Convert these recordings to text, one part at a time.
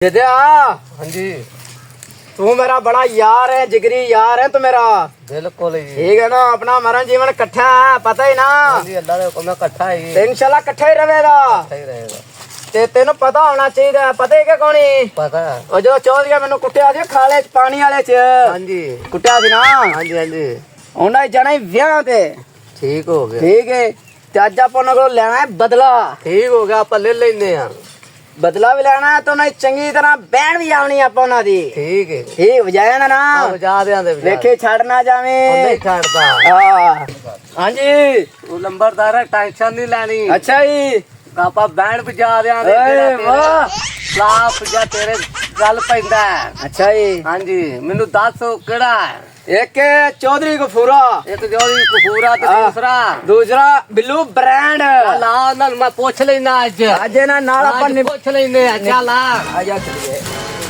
जिद्या। हाँ जी। तू मेरा बड़ा यार है, जिगरी यार है तू मेरा। बिल्कुल ठीक है ना, अपना मरण जीवन कट्ठा है, पता ही ना। हाँ जी, अल्लाह दे हुक्म कट्ठा ही ते इंशाल्लाह कट्ठा ही रहेगा। सही रहेगा। ते तेनू पता होना चाहिए, पता है क्या कौनी पता है। ओ जो चौधरी मैनू कुटिया सी खाले च पानी वाले च। हाँ जी कुटिया सी ना। हाँ जी हाँ जी उन्हें जाना ही ब्याह ते। ठीक हो गया। ठीक है ते अज आप उन्हां कोलों लेना है बदला। ठीक हो गया, आप ले लेने हैं। बदला भी लेना है तो उन्हें चंगी तरह बैन भी आवनी आप उन्हां दी। ठीक है। ठीक बजाया ना ना बजा दे देखे छड़ ना जावे। नहीं छाड़ता। हाँ जी वो नंबरदार है, टेंशन नहीं लेनी। अच्छा जी आपा बैंड बजा दे वाह। साफ जा तेरे गल पैंदा है। अच्छा जी हाँ जी, मैनू दस केड़ा है। एक चौधरी गफूरा, एक जोड़ी कपूरा ते हाँ। दूसरा बिल्लू ब्रांड। ला ना मैं पूछ लेना आज। आज ना नाल आज अपन पूछ लेने चल आ। आजा चलिए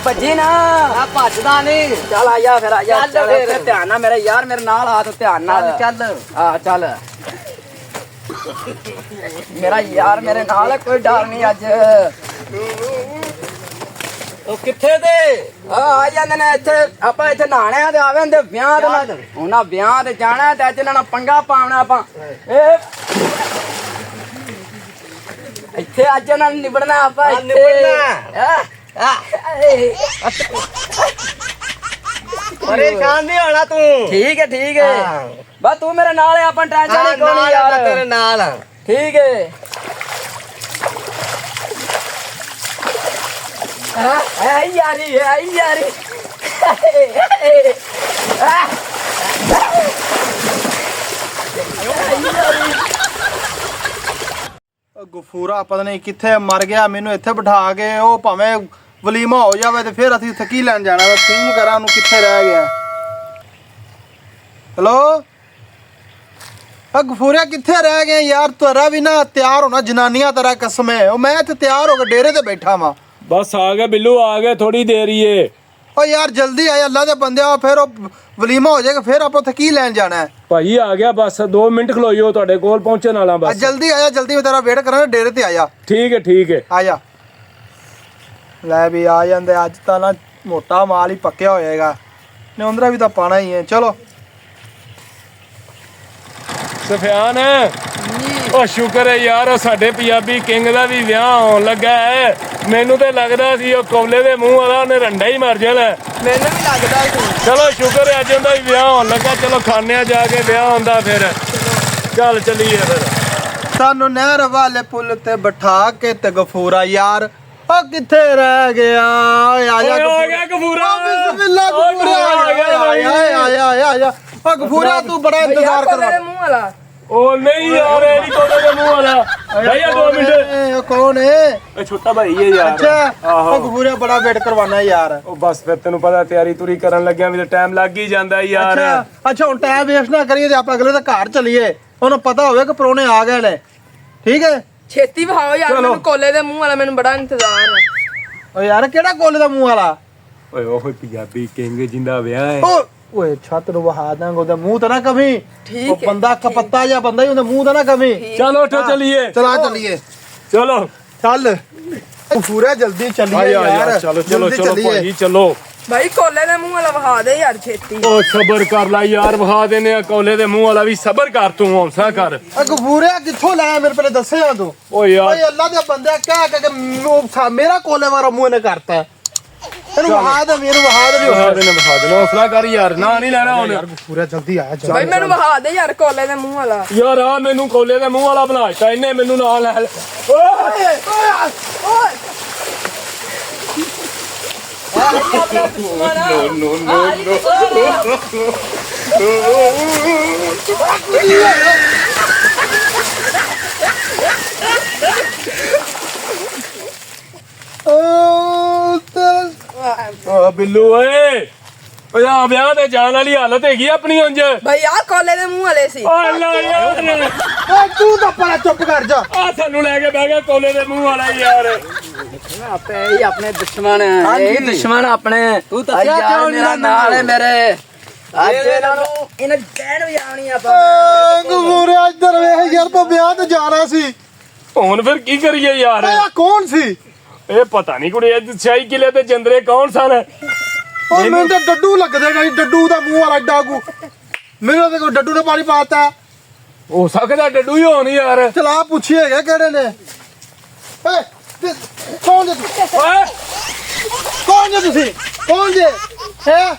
भजी ना आ भजदा नहीं। चल आजा फिर आजा चल फिर। चल ध्यान ना मेरा यार मेरे नाल हाथ ध्यान ना चल हाँ चल मेरा यार मेरे नाल है, कोई डर नहीं अज। ਉਹ ਕਿੱਥੇ ਦੇ ਆ ਜਾਂਦੇ ਨੇ ਇੱਥੇ ਆਪਾਂ ਇੱਥੇ ਨਹਾਣਿਆਂ ਤੇ ਆਵੇਂ ਤੇ ਵਿਆਹ ਤੇ ਉਹਨਾਂ ਵਿਆਹ ਤੇ ਜਾਣਾ ਤੇ ਅੱਜ ਇਹਨਾਂ ਨਾਲ ਪੰਗਾ ਪਾਉਣਾ ਆਪਾਂ ਇਹ ਇੱਥੇ ਅੱਜ ਇਹਨਾਂ ਨੂੰ ਨਿਬੜਨਾ ਆਪਾਂ ਇੱਥੇ ਪਰੇਸ਼ਾਨ ਨਹੀਂ ਹੋਣਾ ਤੂੰ। ਠੀਕ ਹੈ ਬਸ ਤੂੰ ਮੇਰੇ ਨਾਲ ਹੈ, ਆਪਾਂ ਟੈਨਸ਼ਨ ਨਹੀਂ ਕੋਣੀ ਯਾਰ ਤੇਰੇ ਨਾਲ ਆ। ਠੀਕ ਹੈ ਹੈ ਯਾਰੀ ਗਫੂਰਾ ਪਤਾ ਨਹੀਂ ਕਿੱਥੇ ਮਰ ਗਿਆ, ਮੈਨੂੰ ਇੱਥੇ ਬਿਠਾ ਕੇ ਉਹ ਭਾਵੇਂ ਵਲੀਮਾ ਹੋ ਜਾਵੇ ਤੇ ਫਿਰ ਅਸੀਂ ਉੱਥੇ ਕੀ ਲੈਣ ਜਾਣਾ ਵਾ। ਫੋਨ ਕਰਾਂ ਉਹਨੂੰ ਕਿੱਥੇ ਰਹਿ ਗਿਆ। ਹੈਲੋ ਆ ਗਫੂਰਾ ਕਿੱਥੇ ਰਹਿ ਗਏ ਯਾਰ, ਤੇਰਾ ਵੀ ਨਾ ਤਿਆਰ ਹੋਣਾ ਜਨਾਨੀਆਂ ਤੇਰਾ ਕਸਮ ਹੈ। ਉਹ ਮੈਂ ਇੱਥੇ ਤਿਆਰ ਹੋ ਕੇ ਡੇਰੇ ਤੇ ਬੈਠਾ ਵਾਂ। बस आ गए बिल्लू, आ गए थोड़ी देर ही है। ਉਹ ਯਾਰ ਜਲਦੀ ਆਇਆ ਅੱਲਾ ਦੇ ਬੰਦਿਆ, ਫਿਰ ਉਹ ਵਲੀਮਾ ਹੋ ਜਾਏਗਾ, ਫਿਰ ਆਪਾਂ ਉੱਥੇ ਕੀ ਲੈਣ ਜਾਣਾ ਹੈ। ਭਾਈ ਆ ਗਿਆ, ਬਸ 2 ਮਿੰਟ ਖਲੋਇਓ, ਤੁਹਾਡੇ ਕੋਲ ਪਹੁੰਚਣ ਵਾਲਾ ਆ ਬਸ। ਜਲਦੀ ਆਇਆ, ਜਲਦੀ ਮੈਂ ਤੇਰਾ ਵੇਟ ਕਰਾਂ, ਡੇਰੇ ਤੇ ਆਇਆ। ਠੀਕ ਹੈ ਆ ਜਾ ਲੈ ਵੀ ਆ ਜਾਂਦੇ ਅੱਜ ਤਾਂ ਨਾ ਮੋਟਾ ਮਾਲ ਹੀ ਪੱਕਿਆ ਹੋਏਗਾ, ਨਿਉਂਦਰਾ ਵੀ ਤਾਂ ਪਾਣਾ ਹੀ ਹੈ। ਚਲੋ ਸਫਿਆਨ ਉਹ ਸ਼ੁਕਰ ਹੈ ਯਾਰ, ਉਹ ਸਾਡੇ ਪੰਜਾਬੀ ਕਿੰਗ ਦਾ ਵੀ ਵਿਆਹ ਹੋਣ ਲੱਗਾ ਹੈ। ਮੈਨੂੰ ਤੇ ਲੱਗਦਾ ਸੀ ਉਹ ਕੋਲੇ ਦੇ ਮੂੰਹ ਵਾਲਾ ਉਹਨੇ ਰੰਡਾ ਹੀ ਮਾਰ ਜਾਣਾ। ਮੈਨੂੰ ਵੀ ਲੱਗਦਾ ਸੀ। ਚਲੋ ਸ਼ੁਕਰ ਹੈ ਅੱਜ ਉਹਦਾ ਵੀ ਵਿਆਹ ਹੋਣ ਲੱਗਾ। ਚਲੋ ਖਾਣਿਆ ਜਾ ਕੇ ਵਿਆਹ ਹੁੰਦਾ ਫਿਰ। ਚੱਲ ਚੱਲੀਏ ਫਿਰ। ਸਾਨੂੰ ਨਹਿਰ ਵਾਲੇ ਪੁੱਲ ਤੇ ਬਿਠਾ ਕੇ ਤੇ ਗਫੂਰਾ ਯਾਰ ਉਹ ਕਿੱਥੇ ਰਹਿ ਗਿਆ। ਆ ਜਾ ਆ ਗਿਆ ਗਫੂਰਾ। ਬਿਸਮਿਲ੍ਲਾ ਗਫੂਰਾ ਆ ਗਿਆ। ਉਹ ਗਫੂਰਾ ਤੂੰ ਬੜਾ ਇੰਤਜ਼ਾਰ ਕਰ। ਮੂੰਹ ਵਾਲਾ ਉਹ ਨਹੀਂ ਯਾਰ, ਇਹ ਨਹੀਂ ਕੋਲੇ ਦੇ ਮੂੰਹ ਵਾਲਾ। ਭਈਆ 2 ਮਿੰਟ। ਇਹ ਕੌਣ ਹੈ? ਇਹ ਛੋਟਾ ਭਾਈ ਹੈ ਯਾਰ। ਅੱਛਾ ਉਹ ਗਫੂਰਾ ਬੜਾ ਵੇਟ ਕਰਵਾਣਾ ਯਾਰ। ਉਹ ਬਸ ਫਿਰ ਤੈਨੂੰ ਪਤਾ ਤਿਆਰੀ ਤੁਰੀ ਕਰਨ ਲੱਗਿਆ ਵੀ ਤਾਂ ਟਾਈਮ ਲੱਗ ਹੀ ਜਾਂਦਾ ਯਾਰ। ਅੱਛਾ ਹੁਣ ਟਾਈਮ ਵੇਸਟ ਨਾ ਕਰੀਏ ਤੇ ਆਪਾਂ ਅਗਲੇ ਦੇ ਘਰ ਚਲੀਏ, ਉਹਨੂੰ ਪਤਾ ਹੋਵੇ ਕਿ ਪਰੋਣੇ ਆ ਗਏ ਨੇ। ਠੀਕ ਹੈ ਛੇਤੀ ਵਹਾਓ ਯਾਰ, ਮੈਨੂੰ ਕੋਲੇ ਦੇ ਮੂੰਹ ਵਾਲਾ ਮੈਨੂੰ ਬੜਾ ਇੰਤਜ਼ਾਰ ਹੈ। ਓ ਯਾਰ ਕਿਹੜਾ ਕੋਲੇ ਦਾ ਮੂੰਹ ਵਾਲਾ? ਓਏ ਉਹ ਪੰਜਾਬੀ ਕਿੰਗ ਜਿੰਦਾ ਵਿਆਹ ਹੈ। ਓਏ ਛੱਤ ਨੂੰ ਵਹਾ ਦਾਂਗਾ, ਉਹਦਾ ਮੂੰਹ ਤਾਂ ਨਾ ਕਮੀ। ਠੀਕ ਉਹ ਬੰਦਾ ਕਪੱਤਾ ਜਿਹਾ ਬੰਦਾ ਹੀ, ਉਹਦਾ ਮੂੰਹ ਤਾਂ ਨਾ ਕਮੀ। ਚਲੋ ਉੱਠੋ ਚੱਲੀਏ। ਚਲਾ ਚੱਲੀਏ। ਚਲੋ ਚੱਲ ਪੂਰਾ ਜਲਦੀ ਚੱਲੀਏ ਯਾਰ। ਚਲੋ ਜਲਦੀ ਚੱਲੀਏ। ਭਾਜੀ ਚਲੋ। ਭਾਈ ਕੋਲੇ ਦੇ ਮੂੰਹ ਵਾਲਾ ਵਹਾ ਦੇ ਯਾਰ ਛੇਤੀ। ਉਹ ਸਬਰ ਕਰ ਲੈ ਯਾਰ, ਵਿਖਾ ਦੇਨੇ ਆ ਕੋਲੇ ਦੇ ਮੂੰਹ ਵਾਲਾ ਵੀ। ਸਬਰ ਕਰ ਤੂੰ, ਹੌਸਲਾ ਕਰ। ਗਫੂਰਿਆ ਕਿੱਥੋਂ ਲਾਇਆ ਮੇਰੇ ਪਹਿਲੇ ਦੱਸਿਆ ਤੂੰ? ਓਏ ਯਾਰ ਓਏ ਅੱਲਾ ਦੇ ਬੰਦੇ ਕਹਿ ਕੇ ਮੇਰਾ ਕੋਲੇ ਵਾਲਾ ਮੂੰਹ ਨੇ ਕਰਤਾ। ਇਹਨੂੰ ਵਹਾ ਦੇ, ਮੈਨੂੰ ਵਹਾ ਦੇ। ਵਿਖਾ ਦੇਣਾ ਹੌਸਲਾ ਕਰ ਯਾਰ, ਨਾ ਨਹੀਂ ਲੈਣਾ ਹੁਣ। ਗਫੂਰਿਆ ਜਲਦੀ ਆਇਆ। ਭਾਈ ਮੈਨੂੰ ਵਹਾ ਦੇ ਯਾਰ ਕੋਲੇ ਦੇ ਮੂੰਹ ਵਾਲਾ। ਯਾਰ ਆ ਮੈਨੂੰ ਕੋਲੇ ਦੇ ਮੂੰਹ ਵਾਲਾ ਬਣਾ ਦਿੱਤਾ ਇਹਨੇ, ਮੈਨੂੰ ਨਾਲ ਲੈ। ਓਏ ਬਿੱਲੂ ਓਏ ਆ ਵਿਆਹ ਤੇ ਜਾਣ ਵਾਲੀ ਹਾਲਤ ਹੈਗੀ ਆਪਣੀ ਉਂਝ। ਭਾਈ ਆ ਕੋਲੇ ਦੇ ਮੂੰਹ ਵਾਲੇ ਸੀ। ਓ ਅੱਲਾ ਯਾਰ, ਓਏ ਤੂੰ ਤਾਂ ਪਰਾ ਚੁੱਪ ਕਰ ਜਾ। ਆ ਸਾਨੂੰ ਲੈ ਕੇ ਬਹਿ ਗਿਆ ਕੋਲੇ ਦੇ ਮੂੰਹ ਵਾਲਾ ਯਾਰ। ਆਪੇ ਹੀ ਆਪਣੇ ਦੁਸ਼ਮਣ ਇਹ ਦੁਸ਼ਮਣ ਆਪਣੇ। ਤੂੰ ਦੱਸਿਆ ਕਿਉਂ ਨਹੀਂ ਮੇਰਾ ਨਾਲ ਹੈ ਮੇਰੇ। ਅੱਜ ਇਹਨਾਂ ਨੂੰ ਇਹਨਾਂ ਬੈਣ ਵਜਾਉਣੀ ਆਪਾਂ। ਗਫੂਰਿਆ ਇੱਧਰ ਵੇਖ ਯਾਰ, ਤੂੰ ਵਿਆਹ ਤੇ ਜਾਣਾ ਸੀ। ਹੁਣ ਫਿਰ ਕੀ ਕਰੀਏ ਯਾਰ? ਆ ਕੌਣ ਸੀ? ਇਹ ਪਤਾ ਨਹੀਂ ਕੁੜੀ ਇਹ ਸ਼ਾਹੀ ਕਿਲੇ ਤੇ ਜੰਦਰੇ ਕੌਣ ਸਨ? ਉਹ ਮੈਨੂੰ ਤਾਂ ਡੱਡੂ ਲੱਗਦੇ ਨੇ ਡੱਡੂ ਦਾ ਮੂੰਹ ਵਾਲਾ ਏਡਾ ਕੋ ਮੇਰੇ ਤੇ ਕੋਈ ਡੱਡੂ ਨੇ ਪਾਣੀ ਪਾਤਾ ਹੋ ਸਕਦਾ ਡੱਡੂ ਹੀ ਹੋਣ ਯਾਰ। ਚਲਾ ਪੁੱਛੀ ਹੈਗੇ ਕਿਹੜੇ ਨੇ ਏ ਤੇ ਕੌਣ ਜੇ ਤੁਸੀਂ ਓਏ ਕੌਣ ਜੇ ਤੁਸੀਂ ਕੌਣ ਜੇ ਹੈ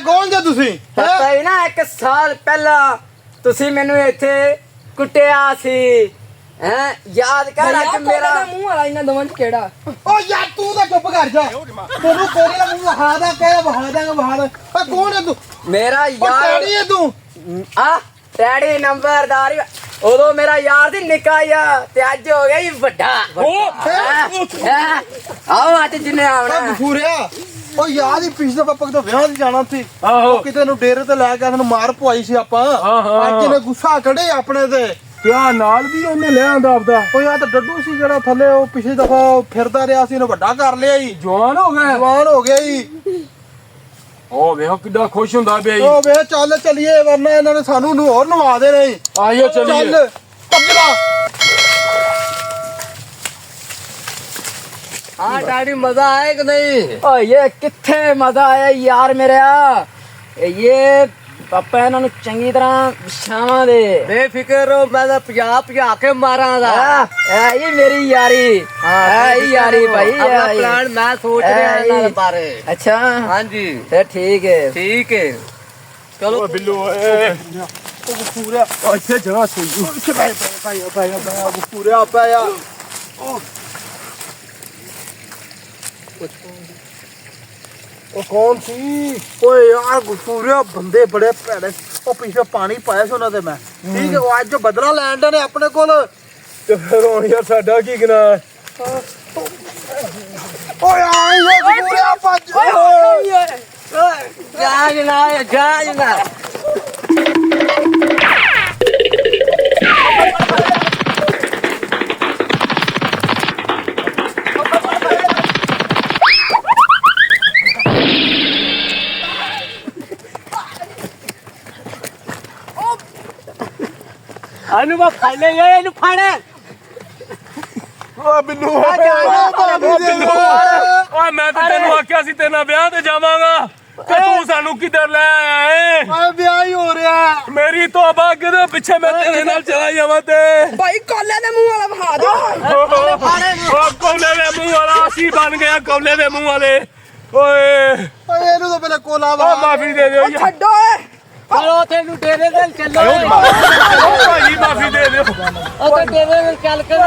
ਕੌਣ ਜੇ ਤੁਸੀਂ ਪਤਾ ਹੀ ਨਾ 1 ਸਾਲ ਪਹਿਲਾਂ ਤੁਸੀਂ ਮੈਨੂੰ ਇੱਥੇ ਕੁੱਟਿਆ ਸੀ ਹੈ ਯਾਦ ਕਰ ਅੱਜ ਮੇਰਾ ਮੇਰਾ ਮੂੰਹ ਵਾਲਾ ਇਹਨਾਂ ਦੋਵਾਂ ਚ ਕਿਹੜਾ? ਓ ਯਾਰ ਤੂੰ ਤਾਂ ਚੁੱਪ ਕਰ ਜਾ ਤੈਨੂੰ ਕੋਰੇ ਦਾ ਮੂੰਹ ਵਹਾ ਦਾ ਕਹਿ ਵਹਾ ਦਾਂਗਾ ਵਹਾ ਦਾ ਓ ਕੌਣ ਹੈ ਤੂੰ ਮੇਰਾ ਓ ਯਾਰ ਟੈਡੀ ਹੈ ਤੂੰ ਆ ਟੈਡੀ ਨੰਬਰਦਾਰ ਉਦੋਂ ਮੇਰਾ ਯਾਰ ਸੀ ਨਿੱਕਾ ਆ ਤੇ ਅੱਜ ਹੋ ਗਿਆ ਹੀ ਵੱਡਾ ਆਓ ਅੱਜ ਜਿੰਨੇ ਆ ਆਉਣਾ ਗਫੂਰਿਆ ਓ ਯਾਦ ਹੀ ਪਿਛਲੇ ਪਾਪਾ ਤੋਂ ਵਿਆਹ ਦੀ ਜਾਣਾ ਸੀ ਆਹੋ ਉਹ ਕਿਤੇ ਨੂੰ ਡੇਰੇ ਤੇ ਲੈ ਕੇ ਤੈਨੂੰ ਮਾਰ ਪਵਾਈ ਸੀ ਆਪਾਂ ਹਾਂ। ਅੱਜ ਨੇ ਗੁੱਸਾ ਕੱਢੇ ਆਪਣੇ ਤੇ ਪਿਆ ਨਾਲ ਵੀ ਉਹਨੇ ਲੈ ਆਂਦਾ ਆਪਦਾ। ਓ ਯਾਰ ਤਾਂ ਡੱਡੂ ਸੀ ਜਿਹੜਾ ਥੱਲੇ ਉਹ ਪਿਛਲੀ ਦਫਾ ਫਿਰਦਾ ਰਿਹਾ ਸੀ ਉਹਨੇ ਵੱਡਾ ਕਰ ਲਿਆ ਹੀ ਜਵਾਨ ਹੋ ਗਿਆ। ਜਵਾਨ ਹੋ ਗਿਆ ਹੀ ਉਹ ਵੇਖੋ ਕਿੱਡਾ ਖੁਸ਼ ਹੁੰਦਾ ਪਿਆ ਜੀ। ਓ ਵੇ ਚੱਲ ਚੱਲੀਏ ਵਰਨਾ ਇਹਨਾਂ ਨੇ ਸਾਨੂੰ ਨੂੰ ਹੋਰ ਨਵਾ ਦੇਣਾ ਹੀ ਆਇਓ ਚੱਲੀਏ। ਚੱਲ ਪੱਕਾ हाँ डैडी मजा आया कि नहीं? ਓ ਇਹ ਕਿੱਥੇ ਮਜ਼ਾ ਆਇਆ ਯਾਰ ਮੇਰਾ ਇਹ ਪਾਪਾ ਇਹਨਾਂ ਨੂੰ ਚੰਗੀ ਤਰ੍ਹਾਂ ਵਿਛਾਵਾਂ ਦੇ बेफिक्र रहो मैं तो भजा के मारा था। ਇਹ ਮੇਰੀ ਯਾਰੀ ਇਹ ਯਾਰੀ ਭਾਈ अपना प्लान मैं सोच रहा है, हूं इस बारे। ਅੱਛਾ हाँ जी ਤੇ ਠੀਕ ਹੈ ठीक है चलो। ਓ ਬਿੱਲੂ ਓਏ ਪੂਰਾ ਇੱਥੇ ਜਗ੍ਹਾ ਸਹੀ ਇੱਥੇ ਪੈ ਪੂਰਾ ਪੈ ਆ ਉਹ ਕੌਣ ਸੀ ਓਏ ਯਾਰ ਗੁਫੂਰਿਆ ਬੰਦੇ ਬੜੇ ਭੈੜੇ ਉਹ ਪਿੱਛੇ ਪਾਣੀ ਪਾਇਆ ਸੀ ਉਹਨਾਂ ਤੇ ਮੈਂ ਠੀਕ ਹੈ ਉਹ ਅੱਜ ਬਦਲਾ ਲੈਣ ਦੇ ਨੇ ਆਪਣੇ ਕੋਲ ਤੇ ਫਿਰ ਹੁਣ ਯਾਰ ਸਾਡਾ ਕੀ ਗਨਾ? ਓਏ ਆਏ ਇਹ ਗੁਫੂਰਿਆ ਭੱਜ जाजना अनुभव खाने गए इन फाड़े ਓ ਬਿੱਲੂ ਓਏ ਮੈਂ ਤਾਂ ਤੈਨੂੰ ਆਖਿਆ ਸੀ ਤੇਰੇ ਨਾਲ ਵਿਆਹ ਤੇ ਜਾਵਾਂਗਾ ਤੇ ਤੂੰ ਸਾਨੂੰ ਕਿੱਧਰ ਲੈ ਆਇਆ ਏ? ਓਏ ਵਿਆਹ ਹੀ ਹੋ ਰਿਹਾ ਮੇਰੀ ਤੋਬਾ ਕਿਹਦੇ ਪਿੱਛੇ ਮੈਂ ਤੇਰੇ ਨਾਲ ਚਲਾ ਜਾਵਾਂ ਤੇ ਭਾਈ ਕੋਲੇ ਦੇ ਮੂੰਹ ਵਾਲਾ ਵਹਾ ਦਿਓ। ਓ ਕੌਲੇ ਦੇ ਮੂੰਹ ਵਾਲਾ ਅਸੀਂ ਬਣ ਗਿਆ ਕੌਲੇ ਦੇ ਮੂੰਹ ਵਾਲੇ। ਓਏ ਓਏ ਇਹਨੂੰ ਤਾਂ ਪਹਿਲੇ ਕੋਲਾ ਓ ਵਾ ਮਾਫੀ ਦੇ ਦਿਓ ਯਾਰ। ਛੱਡੋ ਏ चलो तेनू डेरे दल चलो ਓ ਭਾਈ ਮਾਫੀ ਦੇ ਦਿਓ। ओ तो डेरे दल चल कर